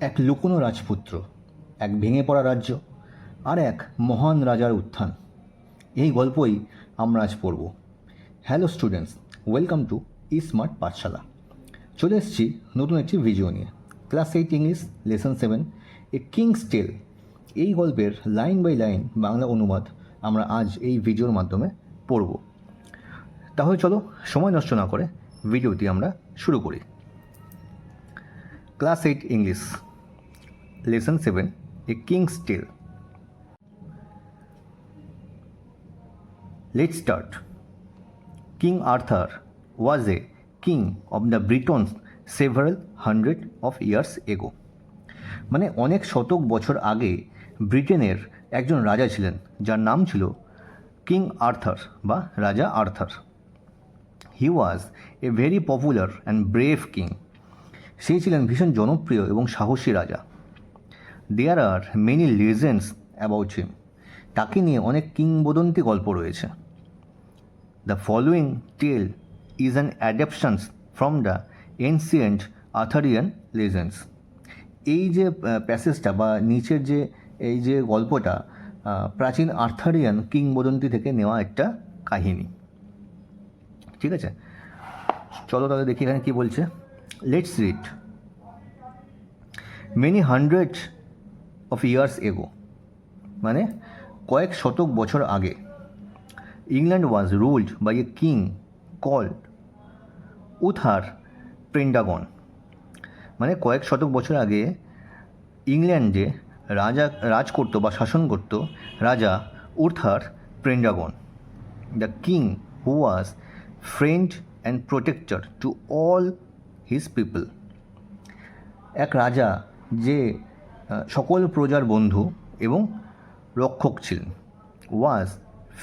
এক লুকোনো রাজপুত্র, এক ভেঙে পড়া রাজ্য, আর এক মহান রাজার উত্থান। এই গল্পই আমরা আজ পড়ব। Hello students, welcome to smart পাঠশালা। চলে এসেছি নতুন একটি ভিডিও নিয়ে। Class 8 English lesson 7 a king's টেল। এই গল্পের লাইন বাই লাইন বাংলা অনুবাদ আমরা আজ এই ভিডিওর মাধ্যমে পড়ব। তাহলে চলো সময় নষ্ট না করে ভিডিওটি আমরা শুরু করি। Class 8 English lesson 7 a king's tale. Let's start. King Arthur was a king of the Britons several hundred of years ago. মানে অনেক শতক বছর আগে ব্রিটেনের একজন রাজা ছিলেন যার নাম ছিল কিং আর্থার বা রাজা আর্থার। He was a very popular and brave king. সেই ছিলেন ভীষণ জনপ্রিয় এবং সাহসী রাজা। There are many legends about him. তাকে নিয়ে অনেক কিংবদন্তি গল্প রয়েছে। The following tale is an adaptation from the ancient Arthurian legends. এই যে প্যাসেজটা বা নিচের যে এই যে গল্পটা প্রাচীন আর্থারিয়ান কিংবদন্তি থেকে নেওয়া একটা কাহিনী। ঠিক আছে, চলো তাহলে দেখি এখানে কী বলছে। Let's read. Many hundred of years ago, মানে কয়েক শতক বছর আগে, England was ruled by a king called Uther Pendragon. মানে কয়েক শতক বছর আগে ইংল্যান্ডে রাজ করতো বা শাসন করতো রাজা Uther Pendragon. The king who was friend and protector to all his people. এক রাজা যে সকল প্রজার বন্ধু এবং রক্ষক ছিলেন। ওয়াজ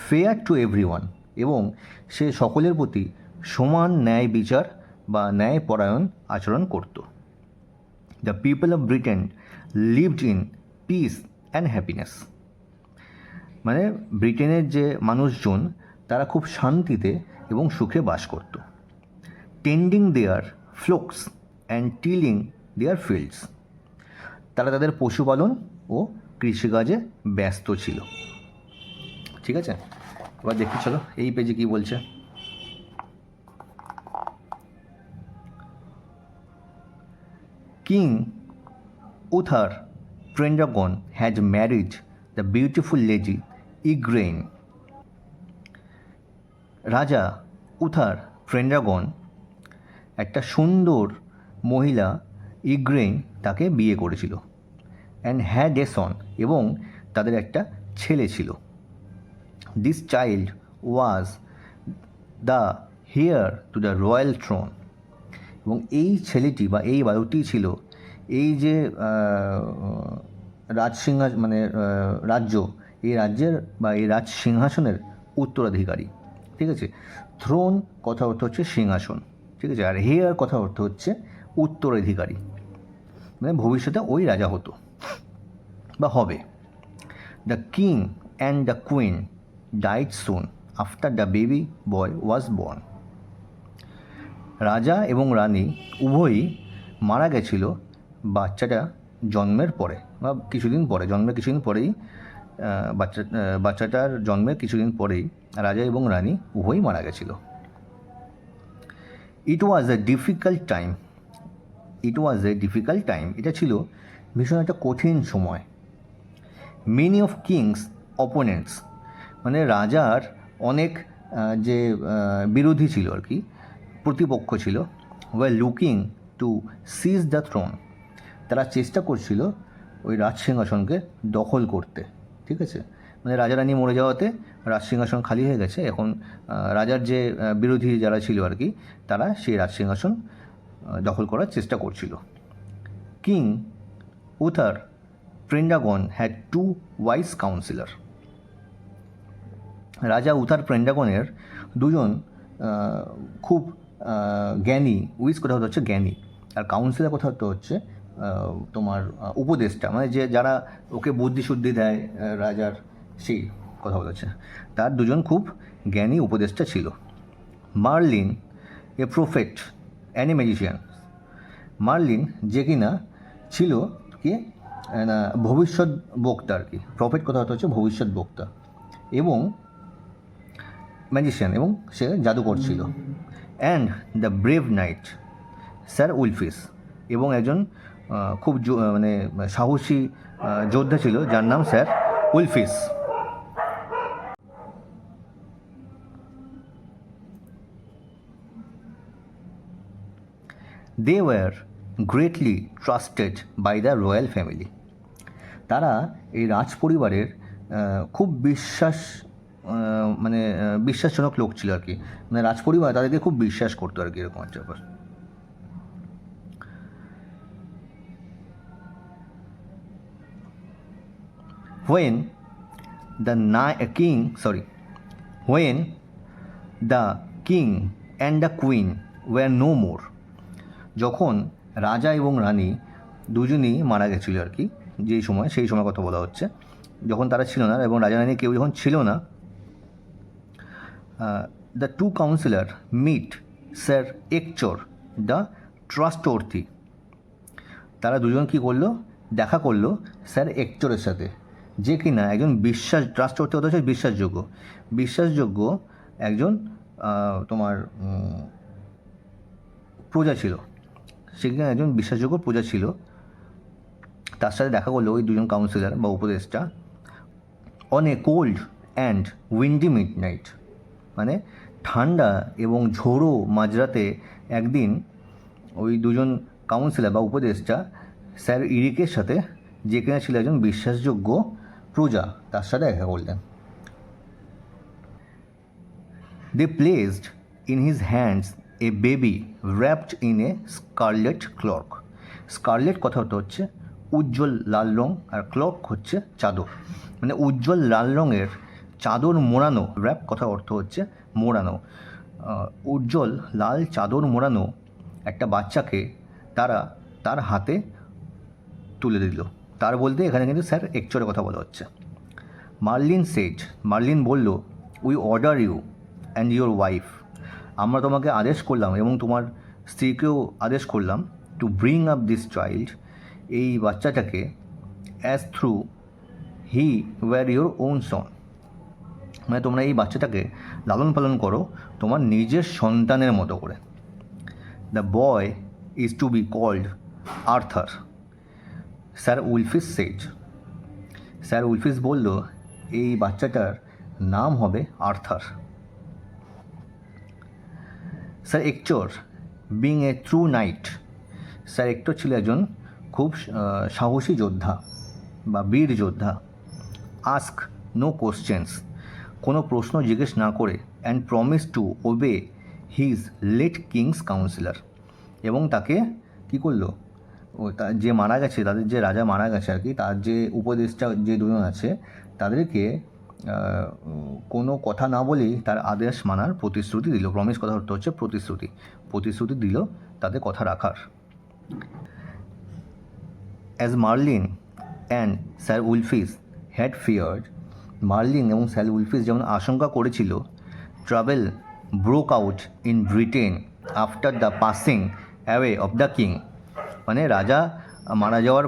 ফেয়ার টু এভরিওয়ান, এবং সে সকলের প্রতি সমান ন্যায় বিচার বা ন্যায়পরায়ণ আচরণ করত। The people of Britain lived in peace and happiness. মানে ব্রিটেনের যে মানুষজন তারা খুব শান্তিতে এবং সুখে বাস করত। Tending their flocks and tilling their fields. তারা তাদের পশুপালন ও কৃষিকাজে ব্যস্ত ছিল। ঠিক আছে, এবার দেখি চলো এই পেজে কি বলছে। King Uther Pendragon has married the beautiful lady Igraine. রাজা উথার পেন্ড্রাগন একটা সুন্দর মহিলা ইগ্রেইন তাকে বিয়ে করেছিল। অ্যান্ড হ্যাড এ সন, এবং তাদের একটা ছেলে ছিল। This child was the heir to the royal throne. এবং এই ছেলেটি বা এই বালকটি ছিল এই যে মানে রাজ্য, এই রাজ্যের বা এই রাজ সিংহাসনের উত্তরাধিকারী। ঠিক আছে, থ্রোন কথা অর্থ হচ্ছে সিংহাসন। ঠিক আছে, আর হেয়ার কথা অর্থ হচ্ছে উত্তরাধিকারী, মানে ভবিষ্যতে ওই রাজা হতো বা হবে। The king and the queen died soon after the baby boy was born. রাজা এবং রানী উভয়ই মারা গেছিল বাচ্চাটা জন্মের পরে বা কিছুদিন পরে, জন্মের কিছুদিন পরেই বাচ্চাটার জন্মের কিছুদিন পরেই রাজা এবং রানী উভয়ই মারা গেছিল। ইট ওয়াজ এ ডিফিকাল্ট টাইম। এটা ছিল ভীষণ একটা কঠিন সময়। মেনি অফ কিংস অপোনেন্টস, মানে রাজার অনেক যে বিরোধী ছিল আর কি, প্রতিপক্ষ ছিল, were looking to seize the throne. তারা চেষ্টা করছিল ওই রাজসিংহাসনকে দখল করতে। ঠিক আছে, মানে রাজা রানী মরে যাওয়াতে রাজসিংহাসন খালি হয়ে গেছে। এখন রাজার যে বিরোধী যারা ছিল আর কি, তারা সেই রাজসিংহাসন দখল করার চেষ্টা করছিল। King Uther Pendragon had two wise councillor. রাজা উথার পেন্ড্রাগনের দুজন খুব জ্ঞানী, উইস কথা হচ্ছে জ্ঞানী, আর কাউন্সিলর কথা হচ্ছে তোমার উপদেষ্টা, মানে যে যারা ওকে বুদ্ধি শুদ্ধি দেয় রাজার, সেই কথা বলেছে। তার দুজন খুব জ্ঞানী উপদেষ্টা ছিল। Merlin a prophet and a magician. Merlin যে কিনা ছিল কে না ভবিষ্যৎ বক্তা আর কি, প্রফেট কথা হচ্ছে ভবিষ্যৎ বক্তা, এবং ম্যাজিশিয়ান এবং সে জাদুকর ছিল। And the brave knight sir Ulfius, এবং একজন খুব মানে সাহসী যোদ্ধা ছিল যার নাম sir Ulfius. They were greatly trusted by the royal family. তারা এই রাজ পরিবারের খুব মানে বিশ্বাসজনক লোক ছিল আর কি, মানে রাজ পরিবার তাদেরকে খুব বিশ্বাস করতো আর কি, এরকম একটা ব্যাপার। when the king and the queen were no more, যখন রাজা এবং রানী দুজনই মারা গেছিল আর কি, যেই সময় সেই সময় কথা বলা হচ্ছে, যখন তারা ছিল না এবং রাজা রানী কেউ যখন ছিল না, the two councillor meet sir Ector the trustworthy. তারা দুজন কী করলো, দেখা করলো স্যার একচরের সাথে, যে কিনা একজন ট্রাস্টওর্থি হতে হচ্ছে বিশ্বাসযোগ্য একজন তোমার প্রজা ছিল, সেখানে একজন বিশ্বাসযোগ্য প্রজা ছিল। তার সাথে দেখা করলো ওই দুজন কাউন্সিলর বা উপদেষ্টা on a cold and Windy mid night, মানে ঠান্ডা এবং ঝোড়ো মাঝরাতে একদিন ওই দুজন কাউন্সিলর বা উপদেষ্টা স্যার ইরিকের সাথে, যে কিনা ছিল একজন বিশ্বাসযোগ্য প্রজা, তার সাথে দেখা করলেন। They placed in his hands a baby wrapped in a scarlet cloak। Scarlet কথা হচ্ছে উজ্জ্বল লাল রং, আর ক্লক হচ্ছে চাদর, মানে উজ্জ্বল লাল রঙের চাদর মোড়ানো, র্যাপ কথা অর্থ হচ্ছে মোড়ানো, উজ্জ্বল লাল চাদর মোড়ানো একটা বাচ্চাকে তারা তার হাতে তুলে দিল। তার বলতে এখানে কিন্তু স্যার একচরের কথা বলা হচ্ছে। মার্লিন বলল, we order you and your wife, আমরা তোমাকে আদেশ করলাম এবং তোমার স্ত্রীকেও আদেশ করলাম, to bring up this child, এই বাচ্চাটাকে, as through he were your own son, মানে তোমরা এই বাচ্চাটাকে লালন পালন করো তোমার নিজের সন্তানের মতো করে। The boy is to be called Arthur, sir Ulfius says. Sir Ulfius বলল এই বাচ্চাটার নাম হবে Arthur. Sir Ector being a true knight, sir Ector ছিল একজন খুব সাহসী যোদ্ধা বা বীর যোদ্ধা। আস্ক নো কোশ্চেন্স, কোনো প্রশ্ন জিজ্ঞেস না করে, and promise to obey his late king's councillor, এবং তাকে কী করলো, যে মারা গেছে, তাদের যে রাজা মারা গেছে আর কি, তার যে উপদেষ্টা যে দুজন আছে তাদেরকে কোনো কথা না বলেই তার আদেশ মানার প্রতিশ্রুতি দিল। প্রমিস কথা হচ্ছে প্রতিশ্রুতি দিল তাদের কথা রাখার। As Merlin and sir Ulfius had feared, Merlin এবং স্যার উলফিস যেমন আশঙ্কা করেছিল, trouble broke out in Britain after the passing away of the king, মানে রাজা মারা যাওয়ার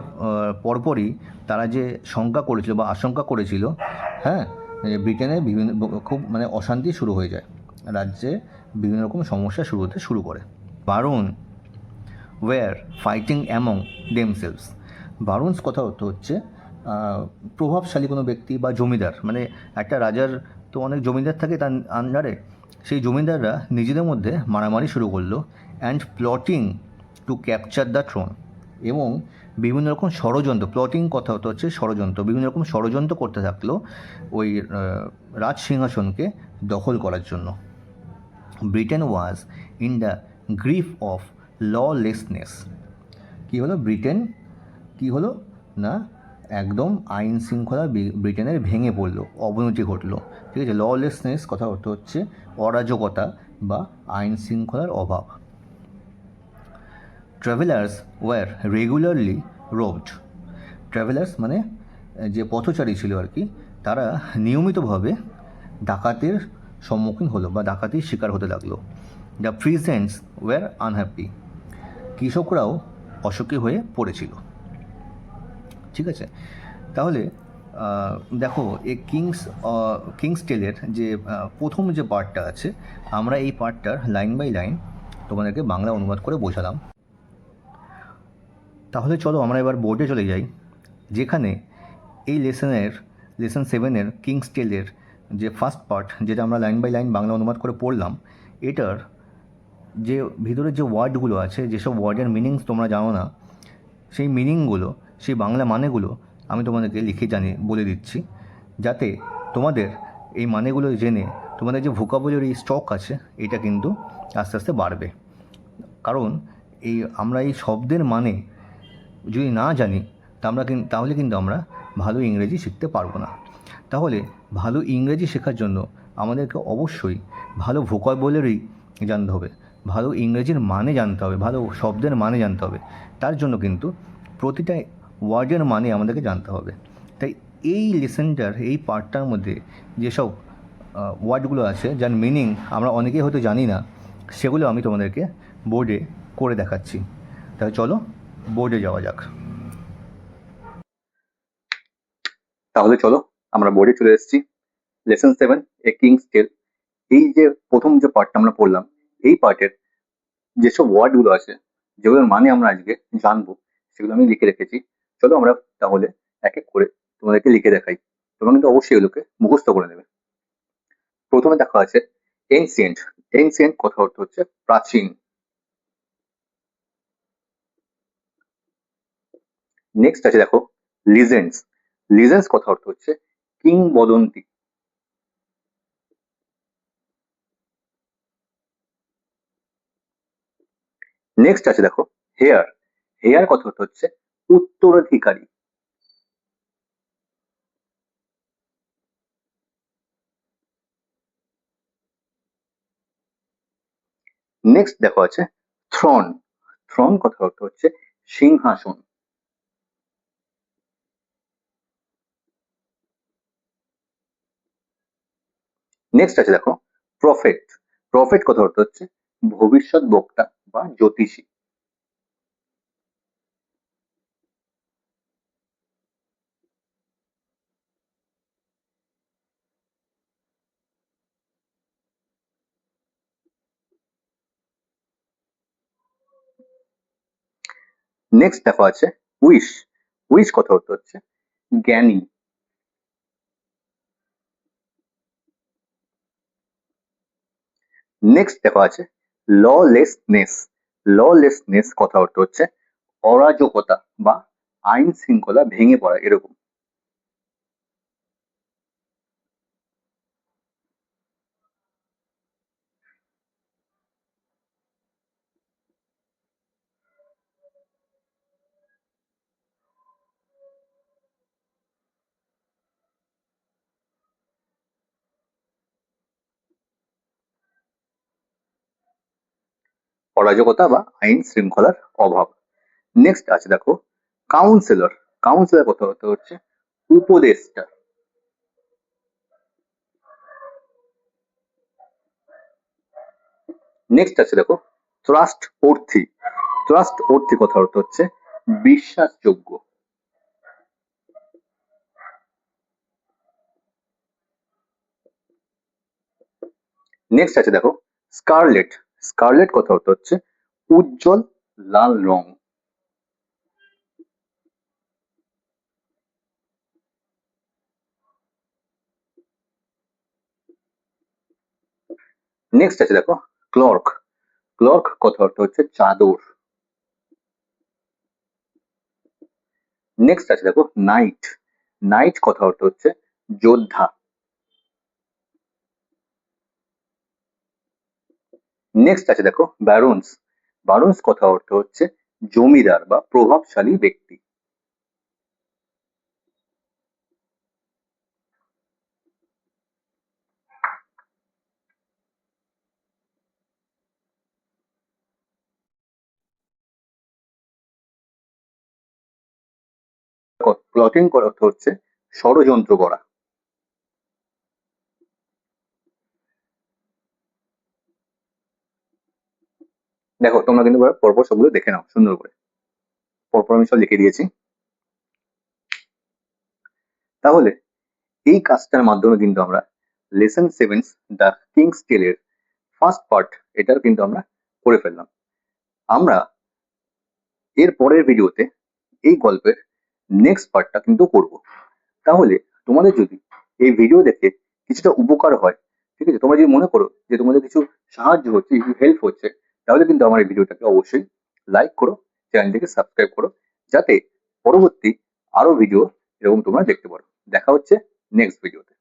পরপরই তারা যে শঙ্কা করেছিল বা আশঙ্কা করেছিল, হ্যাঁ, ব্রিটেনে খুব মানে অশান্তি শুরু হয়ে যায়, রাজ্যে বিভিন্ন রকম সমস্যা শুরু করে। বারণ ওয়ার ফাইটিং অ্যামং দেমসেলভস, বারুন্স কথা হচ্ছে প্রভাবশালী কোনো ব্যক্তি বা জমিদার, মানে একটা রাজার তো অনেক জমিদার থাকে তার আন্ডারে, সেই জমিদাররা নিজেদের মধ্যে মারামারি শুরু করলো। And plotting to capture the thrown, এবং বিভিন্ন রকম ষড়যন্ত্র, প্লটিং কথা হচ্ছে ষড়যন্ত্র, বিভিন্ন রকম ষড়যন্ত্র করতে থাকলো ওই রাজ সিংহাসনকে দখল করার জন্য। Britain was in the grief of lawlessness, কী হলো ব্রিটেন, কী হলো না একদম আইন শৃঙ্খলা ব্রিটেনের ভেঙে পড়লো, অবনতি ঘটলো, ঠিক আছে। ললেসনেস কথা হচ্ছে অরাজকতা বা আইন শৃঙ্খলার অভাব। ট্রাভেলার্স ওয়ার রেগুলারলি রোবড, ট্রাভেলার্স মানে যে পথচারী ছিল আর কি, তারা নিয়মিতভাবে ডাকাতের সম্মুখীন হলো বা ডাকাতির শিকার হতে লাগলো। দ্য প্রিজেন্টস ওয়ার আনহ্যাপি, কৃষকরাও অসুখী হয়ে পড়েছিল। ঠিক আছে? তাহলে দেখো এই কিংস টেলের যে প্রথম যে পার্টটা আছে, আমরা এই পার্টটার লাইন বাই লাইন তোমাদেরকে বাংলা অনুবাদ করে বোঝালাম। তাহলে চলো আমরা এবার বোর্ডে চলে যাই, যেখানে এই লেসন 7-এর কিংস টেলের যে ফার্স্ট পার্ট, যেটা আমরা লাইন বাই লাইন বাংলা অনুবাদ করে পড়লাম, এটার যে ভিতরের যে ওয়ার্ডগুলো আছে, যেসব ওয়ার্ডের মিনিংস তোমরা জানো না, সেই মিনিংগুলো, সেই বাংলা মানেগুলো আমি তোমাদেরকে লিখে বলে দিচ্ছি, যাতে তোমাদের এই মানেগুলো জেনে তোমাদের যে ভোকাবুলারি স্টক আছে এটা কিন্তু আস্তে আস্তে বাড়বে। কারণ আমরা এই শব্দের মানে যদি না জানি তাহলে কিন্তু আমরা ভালো ইংরেজি শিখতে পারবো না। তাহলে ভালো ইংরেজি শেখার জন্য আমাদেরকে অবশ্যই ভালো ভোকাবুলারি জানতে হবে, ভালো ইংরেজির মানে জানতে হবে, ভালো শব্দের মানে জানতে হবে। তার জন্য কিন্তু প্রতিটা ওয়ার্ডের মানে আমাদেরকে জানতে হবে। তাই এই লেসনটার এই পার্টটার মধ্যে যেসব ওয়ার্ডগুলো আছে, যার মিনিং আমরা অনেকেই হয়তো জানি না, সেগুলো আমি তোমাদেরকে বোর্ডে করে দেখাচ্ছি। তাহলে চলো বোর্ডে যাওয়া যাক। তাহলে চলো আমরা বোর্ডে চলে এসেছি। লেসন 7 এ কিংস টেল, এই যে প্রথম যে পার্টটা আমরা পড়লাম, এই পার্টের যেসব ওয়ার্ডগুলো আছে, যেগুলোর মানে আমরা আজকে জানবো, সেগুলো আমি লিখে রেখেছি। চলো আমরা তাহলে এক এক করে তোমাদেরকে লিখে দেখাই। তোমরা কিন্তু অবশ্যই এগুলোকে মুখস্থ করে নেবে। প্রথমে দেখা আছে এনসিয়েন্ট। এনসিয়েন্ট কথা অর্থ হচ্ছে প্রাচীন। নেক্সট আছে দেখো লিজেন্ডস। লিজেন্ডস কথা অর্থ হচ্ছে কিংবদন্তি। নেক্সট আছে দেখো হেয়ার। হেয়ার কথা অর্থ হচ্ছে উত্তরাধিকারী। নেক্সট দেখো আছে থ্রন। থ্রন কথা অর্থ হচ্ছে সিংহাসন। নেক্সট আছে দেখো প্রফেট। প্রফেট কথা অর্থ হচ্ছে ভবিষ্যৎ বক্তা বা জ্যোতিষী। নেক্সট দেখো আছে উইশ। উইশ কথা অর্থ হচ্ছে জ্ঞানী। নেক্সট দেখো আছে ললেসনেস। ললেসনেস কথা অর্থ হচ্ছে অরাজকতা বা আইন শৃঙ্খলা ভেঙে পড়া, এরকম। অরাজকতা বা আইন শৃঙ্খলার অভাব। নেক্সট আছে দেখো কাউন্সিলর। কাউন্সিলর কথা অর্থ হচ্ছে উপদেষ্টা। নেক্সট আছে দেখো ট্রাস্ট অর্থী। ট্রাস্ট অর্থী কথা অর্থ হচ্ছে বিশ্বাসযোগ্য। নেক্সট আছে দেখো স্কারলেট। স্কারলেট কথা অর্থ হচ্ছে উজ্জ্বল লাল রং। নেক্সট আছে দেখো ক্লর্ক। ক্লর্ক কথা অর্থ হচ্ছে চাদর। নেক্সট আছে দেখো নাইট। নাইট কথা অর্থ হচ্ছে যোদ্ধা। নেক্সট আছে দেখো ব্যারন্স। ব্যারন্স কথা অর্থ হচ্ছে জমিদার বা প্রভাবশালী ব্যক্তি। প্লটিং অর্থ হচ্ছে ষড়যন্ত্র করা। দেখো তোমরা কিন্তু পরপর সবগুলো দেখে নাও সুন্দর করে। পরপর আমি সব লিখে দিয়েছি। তাহলে এই কাজটার মাধ্যমে কিন্তু আমরা লেসন 7 দ্য কিংস টেলের ফার্স্ট পার্ট এটার কিন্তু আমরা করে ফেললাম। আমরা এর পরের ভিডিওতে এই গল্পের নেক্সট পার্টটা কিন্তু করব। তাহলে তোমাদের যদি এই ভিডিও দেখে কিছুটা উপকার হয়, ঠিক আছে, তোমরা যদি মনে করো যে তোমাদের কিছু সাহায্য হচ্ছে, কিছু হেল্প হচ্ছে, তাহলে কিন্তু আমার এই ভিডিওটাকে অবশ্যই লাইক করো, চ্যানেলটিকে সাবস্ক্রাইব করো, যাতে পরবর্তী আরো ভিডিও এরকম তোমরা দেখতে পারো। দেখা হচ্ছে নেক্সট ভিডিওতে।